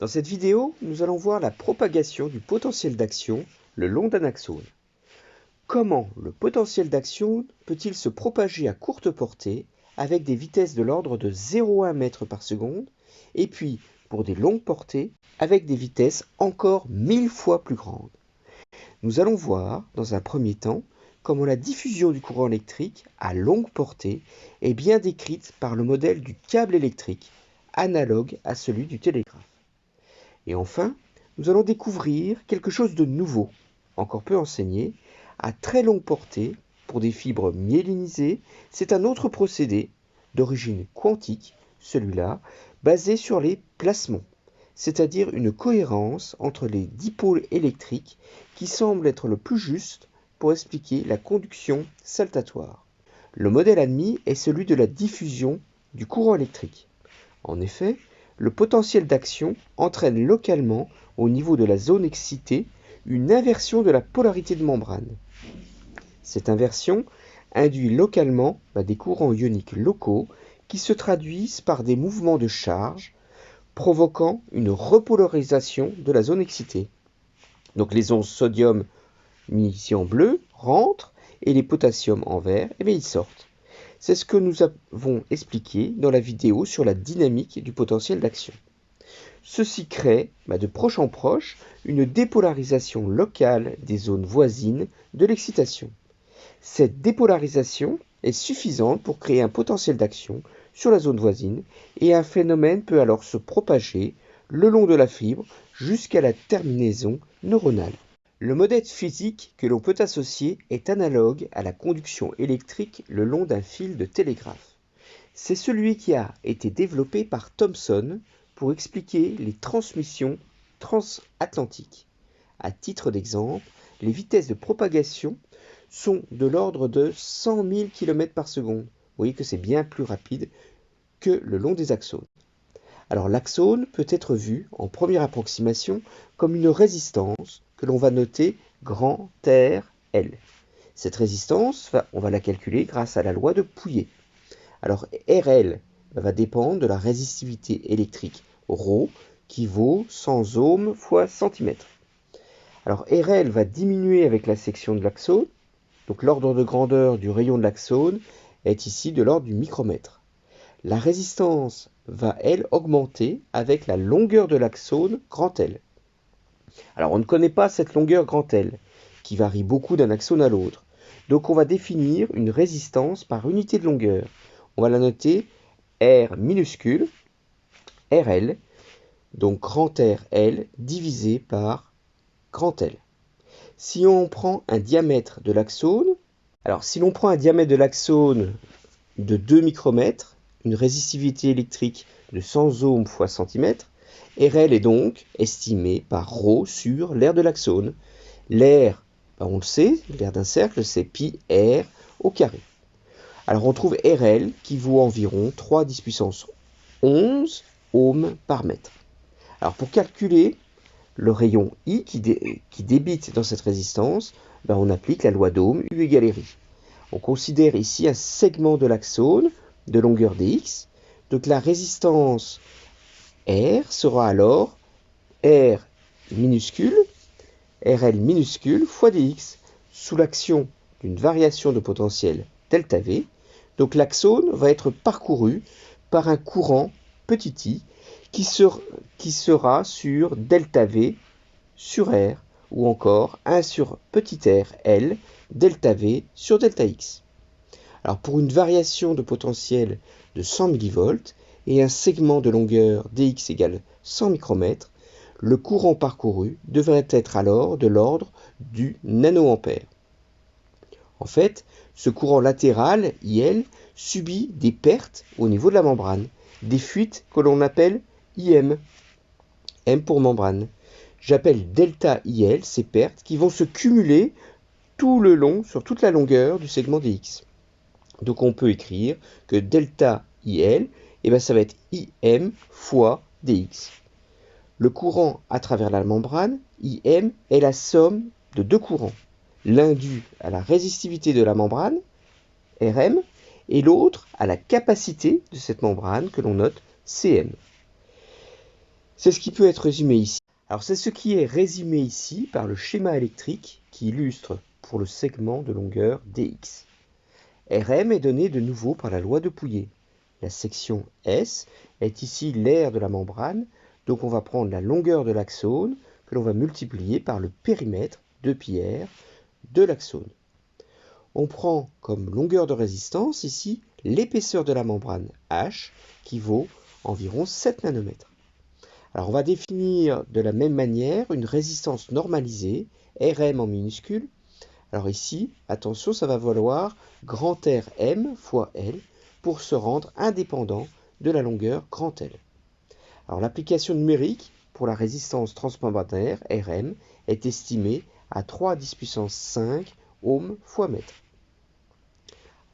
Dans cette vidéo, nous allons voir la propagation du potentiel d'action le long d'un axone. Comment le potentiel d'action peut-il se propager à courte portée avec des vitesses de l'ordre de 0,1 m par seconde et puis pour des longues portées avec des vitesses encore 1000 fois plus grandes. Nous allons voir dans un premier temps comment la diffusion du courant électrique à longue portée est bien décrite par le modèle du câble électrique analogue à celui du télégraphe. Et enfin, nous allons découvrir quelque chose de nouveau, encore peu enseigné, à très longue portée, pour des fibres myélinisées. C'est un autre procédé d'origine quantique, celui-là, basé sur les placements, c'est-à-dire une cohérence entre les dipôles électriques qui semble être le plus juste pour expliquer la conduction saltatoire. Le modèle admis est celui de la diffusion du courant électrique. En effet, le potentiel d'action entraîne localement, au niveau de la zone excitée, une inversion de la polarité de membrane. Cette inversion induit localement des courants ioniques locaux qui se traduisent par des mouvements de charge, provoquant une repolarisation de la zone excitée. Donc les ondes sodium mis ici en bleu rentrent et les potassium en vert, ils sortent. C'est ce que nous avons expliqué dans la vidéo sur la dynamique du potentiel d'action. Ceci crée, de proche en proche, une dépolarisation locale des zones voisines de l'excitation. Cette dépolarisation est suffisante pour créer un potentiel d'action sur la zone voisine et un phénomène peut alors se propager le long de la fibre jusqu'à la terminaison neuronale. Le modèle physique que l'on peut associer est analogue à la conduction électrique le long d'un fil de télégraphe. C'est celui qui a été développé par Thomson pour expliquer les transmissions transatlantiques. À titre d'exemple, les vitesses de propagation sont de l'ordre de 100 000 km par seconde. Vous voyez que c'est bien plus rapide que le long des axones. Alors l'axone peut être vu en première approximation comme une résistance que l'on va noter grand R L. Cette résistance, on va la calculer grâce à la loi de Pouillet. Alors RL va dépendre de la résistivité électrique ρ qui vaut 100 ohms fois centimètre. Alors RL va diminuer avec la section de l'axone, donc l'ordre de grandeur du rayon de l'axone est ici de l'ordre du micromètre. La résistance va, elle, augmenter avec la longueur de l'axone grand L. Alors on ne connaît pas cette longueur grand L, qui varie beaucoup d'un axone à l'autre. Donc on va définir une résistance par unité de longueur. On va la noter R minuscule, RL, donc grand RL divisé par grand L. Si on prend un diamètre de l'axone, alors si l'on prend un diamètre de l'axone de 2 micromètres, une résistivité électrique de 100 ohms fois centimètre, RL est donc estimé par ρ sur l'aire de l'axone. L'aire, on le sait, l'aire d'un cercle, c'est pi r au carré. Alors on trouve RL qui vaut environ 3 10 puissance 11 ohms par mètre. Alors pour calculer le rayon I qui débite dans cette résistance, on applique la loi d'Ohm, U égale RI. On considère ici un segment de l'axone de longueur dx. Donc la résistance R sera alors R minuscule, RL minuscule fois dx sous l'action d'une variation de potentiel delta V. Donc l'axone va être parcouru par un courant petit i qui sera sur delta V sur R ou encore 1 sur petit r L delta V sur delta X. Alors pour une variation de potentiel de 100 mV et un segment de longueur dx égale 100 micromètres, le courant parcouru devrait être alors de l'ordre du nanoampère. En fait, ce courant latéral, IL, subit des pertes au niveau de la membrane, des fuites que l'on appelle IM, M pour membrane. J'appelle delta IL ces pertes qui vont se cumuler tout le long, sur toute la longueur du segment dx. Donc on peut écrire que delta IL, ça va être IM fois dx. Le courant à travers la membrane, IM, est la somme de deux courants. L'un dû à la résistivité de la membrane, RM, et l'autre à la capacité de cette membrane que l'on note CM. C'est ce qui peut être résumé ici. Alors c'est ce qui est résumé ici par le schéma électrique qui illustre pour le segment de longueur dx. Rm est donné de nouveau par la loi de Pouillet. La section S est ici l'aire de la membrane, donc on va prendre la longueur de l'axone que l'on va multiplier par le périmètre de πr de l'axone. On prend comme longueur de résistance ici l'épaisseur de la membrane H qui vaut environ 7 nanomètres. Alors on va définir de la même manière une résistance normalisée, Rm en minuscule. Alors ici, attention, ça va valoir grand Rm fois L pour se rendre indépendant de la longueur grand L. Alors l'application numérique pour la résistance transmembranaire Rm est estimée à 3 à 10 puissance 5 ohms fois mètre.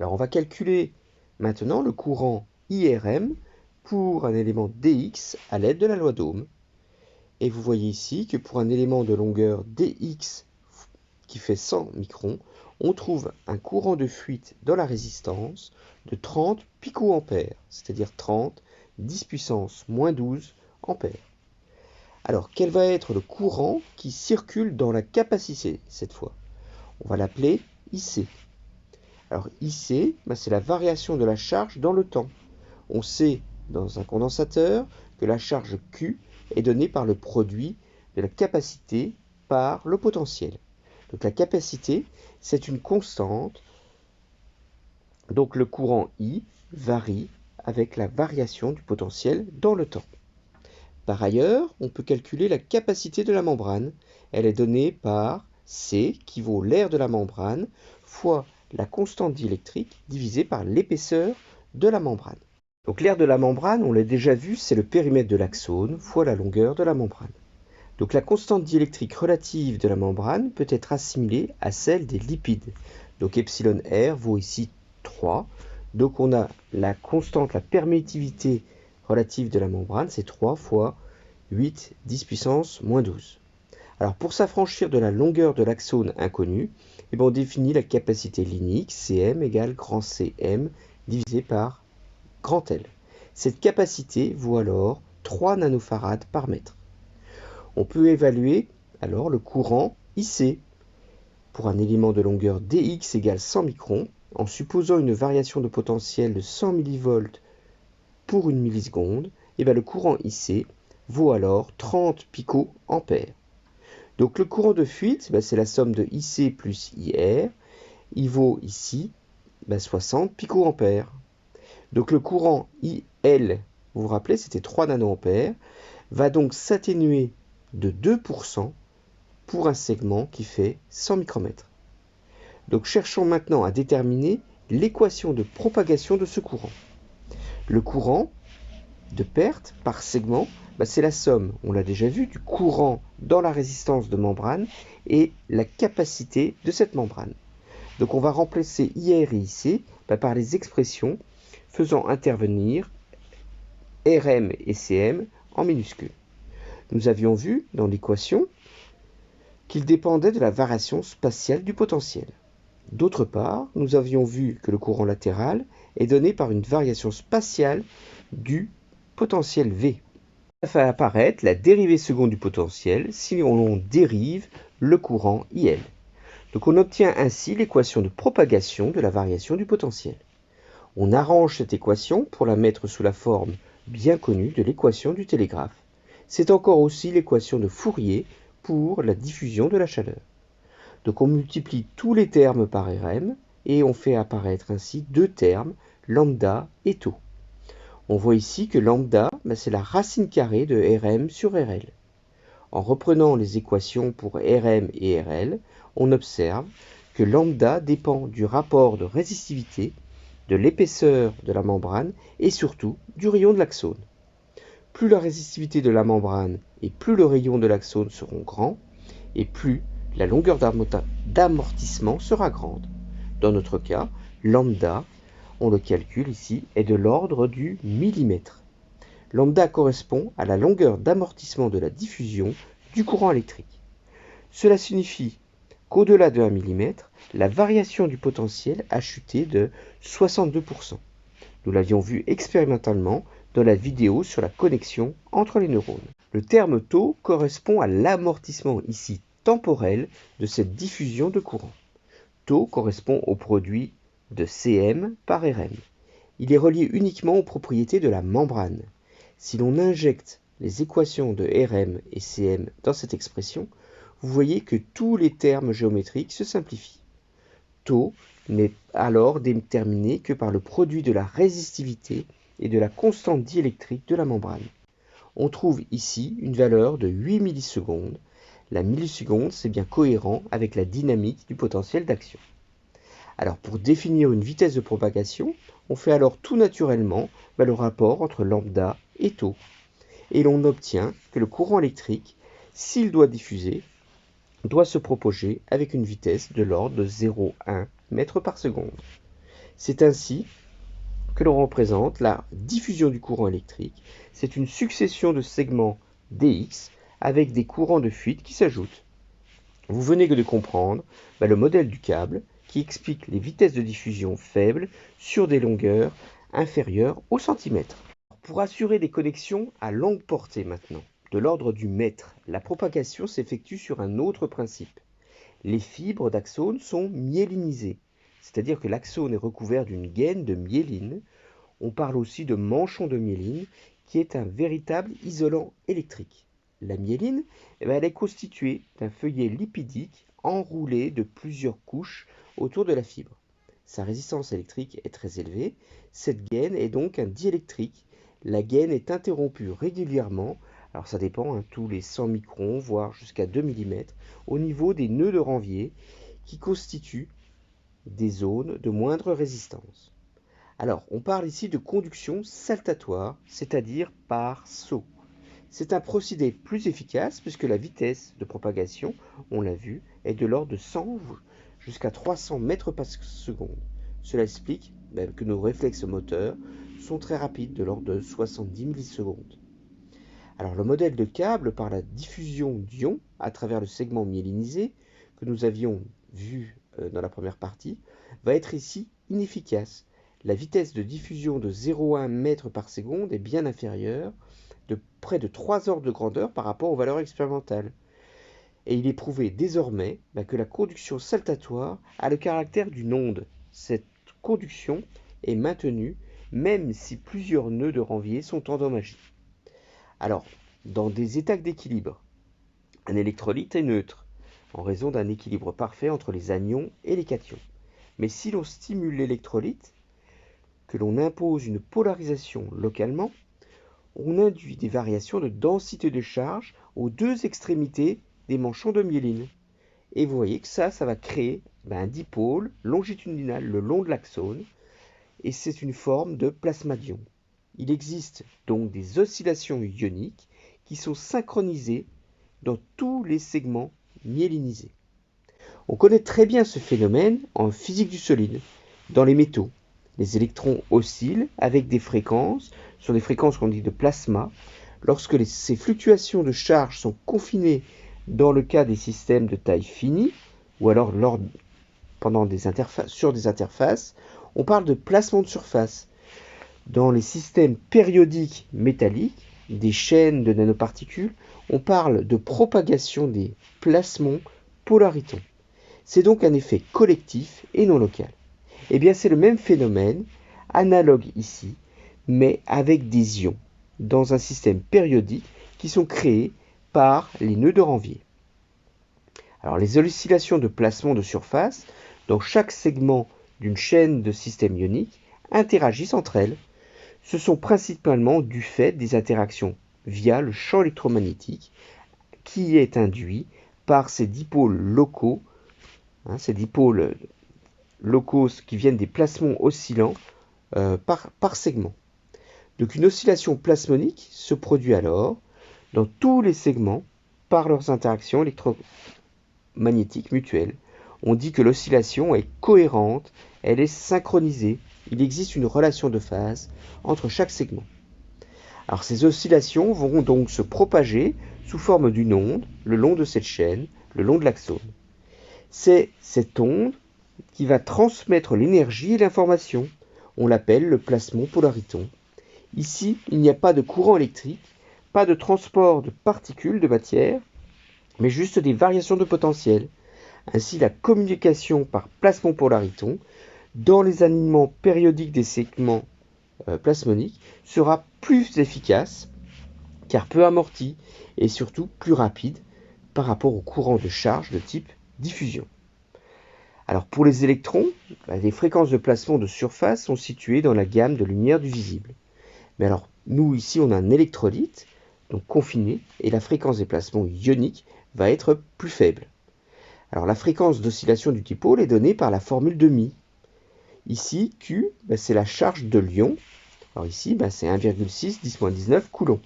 Alors on va calculer maintenant le courant IRM pour un élément dx à l'aide de la loi d'Ohm. Et vous voyez ici que pour un élément de longueur dx qui fait 100 microns, on trouve un courant de fuite dans la résistance de 30 picoampères, c'est-à-dire 30 10 puissance moins 12 ampères. Alors quel va être le courant qui circule dans la capacité cette fois? On va l'appeler IC. Alors IC, c'est la variation de la charge dans le temps. On sait dans un condensateur que la charge Q est donnée par le produit de la capacité par le potentiel. Donc la capacité, c'est une constante. Donc le courant I varie avec la variation du potentiel dans le temps. Par ailleurs, on peut calculer la capacité de la membrane. Elle est donnée par C, qui vaut l'aire de la membrane, fois la constante diélectrique divisée par l'épaisseur de la membrane. Donc l'aire de la membrane, on l'a déjà vu, c'est le périmètre de l'axone fois la longueur de la membrane. Donc la constante diélectrique relative de la membrane peut être assimilée à celle des lipides. Donc epsilon R vaut ici 3. Donc on a la constante, la permittivité relative de la membrane, c'est 3 fois 8 10 puissance moins 12. Alors pour s'affranchir de la longueur de l'axone inconnue, on définit la capacité linéique Cm égale grand Cm divisé par grand L. Cette capacité vaut alors 3 nanofarad par mètre. On peut évaluer alors le courant IC pour un élément de longueur dx égale 100 microns en supposant une variation de potentiel de 100 mV pour une milliseconde. Le courant IC vaut alors 30 picoampères. Donc le courant de fuite, c'est la somme de IC plus IR. Il vaut ici 60 picoampères. Donc le courant IL, vous vous rappelez, c'était 3 nanoampères, va donc s'atténuer de 2% pour un segment qui fait 100 micromètres. Donc cherchons maintenant à déterminer l'équation de propagation de ce courant. Le courant de perte par segment, c'est la somme, on l'a déjà vu, du courant dans la résistance de membrane et la capacité de cette membrane. Donc on va remplacer IR et IC par les expressions faisant intervenir Rm et Cm en minuscules. Nous avions vu dans l'équation qu'il dépendait de la variation spatiale du potentiel. D'autre part, nous avions vu que le courant latéral est donné par une variation spatiale du potentiel V. Ça fait apparaître la dérivée seconde du potentiel si on dérive le courant IL. Donc on obtient ainsi l'équation de propagation de la variation du potentiel. On arrange cette équation pour la mettre sous la forme bien connue de l'équation du télégraphe. C'est encore aussi l'équation de Fourier pour la diffusion de la chaleur. Donc on multiplie tous les termes par Rm et on fait apparaître ainsi deux termes, lambda et tau. On voit ici que lambda, c'est la racine carrée de Rm sur Rl. En reprenant les équations pour Rm et Rl, on observe que lambda dépend du rapport de résistivité, de l'épaisseur de la membrane et surtout du rayon de l'axone. Plus la résistivité de la membrane et plus le rayon de l'axone seront grands, et plus la longueur d'amortissement sera grande. Dans notre cas, lambda, on le calcule ici, est de l'ordre du millimètre. Lambda correspond à la longueur d'amortissement de la diffusion du courant électrique. Cela signifie qu'au-delà de 1 mm, la variation du potentiel a chuté de 62%. Nous l'avions vu expérimentalement dans la vidéo sur la connexion entre les neurones. Le terme taux correspond à l'amortissement ici temporel de cette diffusion de courant. Taux correspond au produit de Cm par Rm. Il est relié uniquement aux propriétés de la membrane. Si l'on injecte les équations de Rm et Cm dans cette expression, vous voyez que tous les termes géométriques se simplifient. Taux n'est alors déterminé que par le produit de la résistivité et de la constante diélectrique de la membrane. On trouve ici une valeur de 8 millisecondes. La milliseconde, c'est bien cohérent avec la dynamique du potentiel d'action. Alors pour définir une vitesse de propagation, on fait alors tout naturellement le rapport entre lambda et taux. Et l'on obtient que le courant électrique, s'il doit diffuser, doit se propager avec une vitesse de l'ordre de 0,1 mètre par seconde. C'est ainsi que l'on représente la diffusion du courant électrique. C'est une succession de segments dx avec des courants de fuite qui s'ajoutent. Vous venez de comprendre le modèle du câble qui explique les vitesses de diffusion faibles sur des longueurs inférieures au centimètre. Pour assurer des connexions à longue portée maintenant, de l'ordre du mètre, la propagation s'effectue sur un autre principe. Les fibres d'axone sont myélinisées, c'est-à-dire que l'axone est recouvert d'une gaine de myéline. On parle aussi de manchon de myéline, qui est un véritable isolant électrique. La myéline, elle est constituée d'un feuillet lipidique enroulé de plusieurs couches autour de la fibre. Sa résistance électrique est très élevée. Cette gaine est donc un diélectrique. La gaine est interrompue régulièrement, alors ça dépend, tous les 100 microns, voire jusqu'à 2 mm, au niveau des nœuds de Ranvier, qui constituent des zones de moindre résistance. Alors, on parle ici de conduction saltatoire, c'est-à-dire par saut. C'est un procédé plus efficace puisque la vitesse de propagation, on l'a vu, est de l'ordre de 100 jusqu'à 300 mètres par seconde. Cela explique que nos réflexes moteurs sont très rapides, de l'ordre de 70 millisecondes. Alors, le modèle de câble par la diffusion d'ions à travers le segment myélinisé, que nous avions vu dans la première partie, va être ici inefficace. La vitesse de diffusion de 0,1 mètre par seconde est bien inférieure de près de 3 ordres de grandeur par rapport aux valeurs expérimentales. Et il est prouvé désormais que la conduction saltatoire a le caractère d'une onde. Cette conduction est maintenue même si plusieurs nœuds de Ranvier sont endommagés. Alors, dans des états d'équilibre, un électrolyte est neutre, en raison d'un équilibre parfait entre les anions et les cations. Mais si l'on stimule l'électrolyte, que l'on impose une polarisation localement, on induit des variations de densité de charge aux deux extrémités des manchons de myéline. Et vous voyez que ça va créer un dipôle longitudinal le long de l'axone, et c'est une forme de plasmadion. Il existe donc des oscillations ioniques qui sont synchronisées dans tous les segments myélinisés. On connaît très bien ce phénomène en physique du solide, dans les métaux. Les électrons oscillent avec des fréquences, sur des fréquences qu'on dit de plasma, lorsque ces fluctuations de charge sont confinées dans le cas des systèmes de taille finie, ou alors sur des interfaces, on parle de placement de surface. Dans les systèmes périodiques métalliques, des chaînes de nanoparticules, on parle de propagation des plasmons polaritons. C'est donc un effet collectif et non local. Eh bien, c'est le même phénomène, analogue ici, mais avec des ions, dans un système périodique qui sont créés par les nœuds de Ranvier. Alors, les oscillations de placement de surface dans chaque segment d'une chaîne de système ionique interagissent entre elles. Ce sont principalement du fait des interactions via le champ électromagnétique qui est induit par ces dipôles locaux, qui viennent des plasmons oscillants par segment. Donc une oscillation plasmonique se produit alors dans tous les segments par leurs interactions électromagnétiques mutuelles. On dit que l'oscillation est cohérente, elle est synchronisée, il existe une relation de phase entre chaque segment. Alors ces oscillations vont donc se propager sous forme d'une onde le long de cette chaîne, le long de l'axone. C'est cette onde qui va transmettre l'énergie et l'information. On l'appelle le plasmon polariton. Ici, il n'y a pas de courant électrique, pas de transport de particules de matière, mais juste des variations de potentiel. Ainsi, la communication par plasmon-polariton dans les alignements périodiques des segments plasmoniques sera plus efficace, car peu amorti et surtout plus rapide par rapport au courant de charge de type diffusion. Alors pour les électrons, les fréquences de plasmon de surface sont situées dans la gamme de lumière du visible. Mais alors nous ici on a un électrolyte, donc confiné, et la fréquence des plasmons ioniques va être plus faible. Alors la fréquence d'oscillation du dipôle est donnée par la formule de μ. Ici Q, c'est la charge de l'ion. Alors ici c'est 1,6 10-19 coulombs.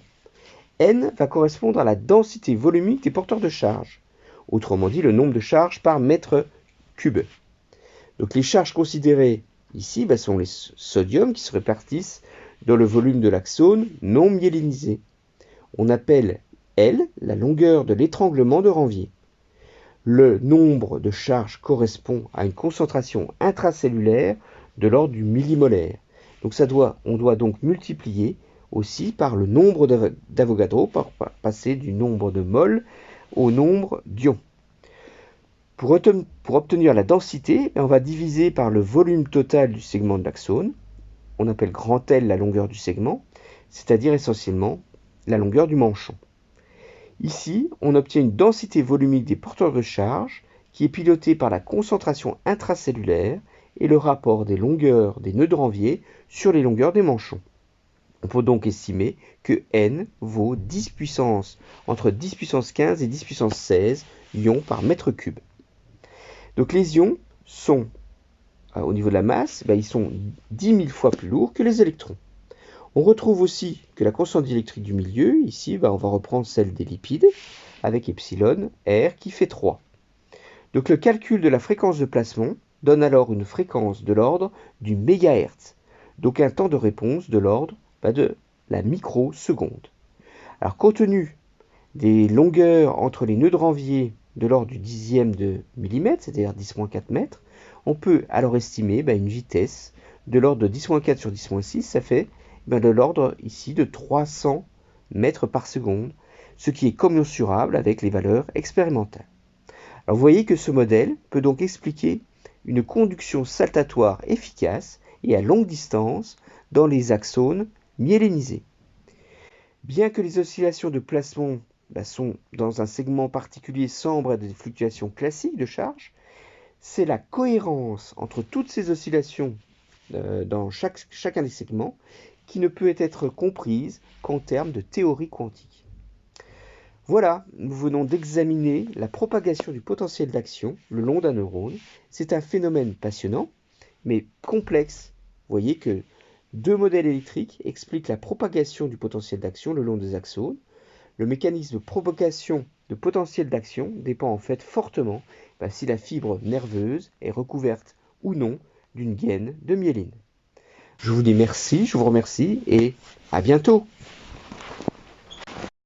N va correspondre à la densité volumique des porteurs de charge, autrement dit le nombre de charges par mètre cube. Donc les charges considérées ici sont les sodiums qui se répartissent dans le volume de l'axone non myélinisé. On appelle L la longueur de l'étranglement de Ranvier. Le nombre de charges correspond à une concentration intracellulaire de l'ordre du millimolaire. Donc on doit donc multiplier aussi par le nombre d'Avogadro, pour passer du nombre de mol au nombre d'ions. Pour obtenir la densité, on va diviser par le volume total du segment de l'axone. On appelle grand L la longueur du segment, c'est-à-dire essentiellement la longueur du manchon. Ici, on obtient une densité volumique des porteurs de charge qui est pilotée par la concentration intracellulaire et le rapport des longueurs des nœuds de Ranvier sur les longueurs des manchons. On peut donc estimer que N vaut entre 10 puissance 15 et 10 puissance 16 ions par mètre cube. Donc les ions sont, au niveau de la masse, ils sont 10 000 fois plus lourds que les électrons. On retrouve aussi que la constante diélectrique du milieu, ici, on va reprendre celle des lipides, avec epsilon R qui fait 3. Donc le calcul de la fréquence de plasmon donne alors une fréquence de l'ordre du mégahertz, donc un temps de réponse de l'ordre de la microseconde. Alors compte tenu des longueurs entre les nœuds de Ranvier de l'ordre du dixième de millimètre, c'est-à-dire 10-4 mètres, on peut alors estimer une vitesse de l'ordre de 10-4 sur 10-6, ça fait de l'ordre ici de 300 mètres par seconde, ce qui est commensurable avec les valeurs expérimentales. Alors vous voyez que ce modèle peut donc expliquer une conduction saltatoire efficace et à longue distance dans les axones myélinisés. Bien que les oscillations de plasmon sont dans un segment particulier sombre à des fluctuations classiques de charge, c'est la cohérence entre toutes ces oscillations dans chacun des segments qui ne peut être comprise qu'en termes de théorie quantique. Voilà, nous venons d'examiner la propagation du potentiel d'action le long d'un neurone. C'est un phénomène passionnant, mais complexe. Vous voyez que 2 modèles électriques expliquent la propagation du potentiel d'action le long des axones. Le mécanisme de propagation de potentiel d'action dépend en fait fortement si la fibre nerveuse est recouverte ou non d'une gaine de myéline. Je vous dis merci, je vous remercie et à bientôt.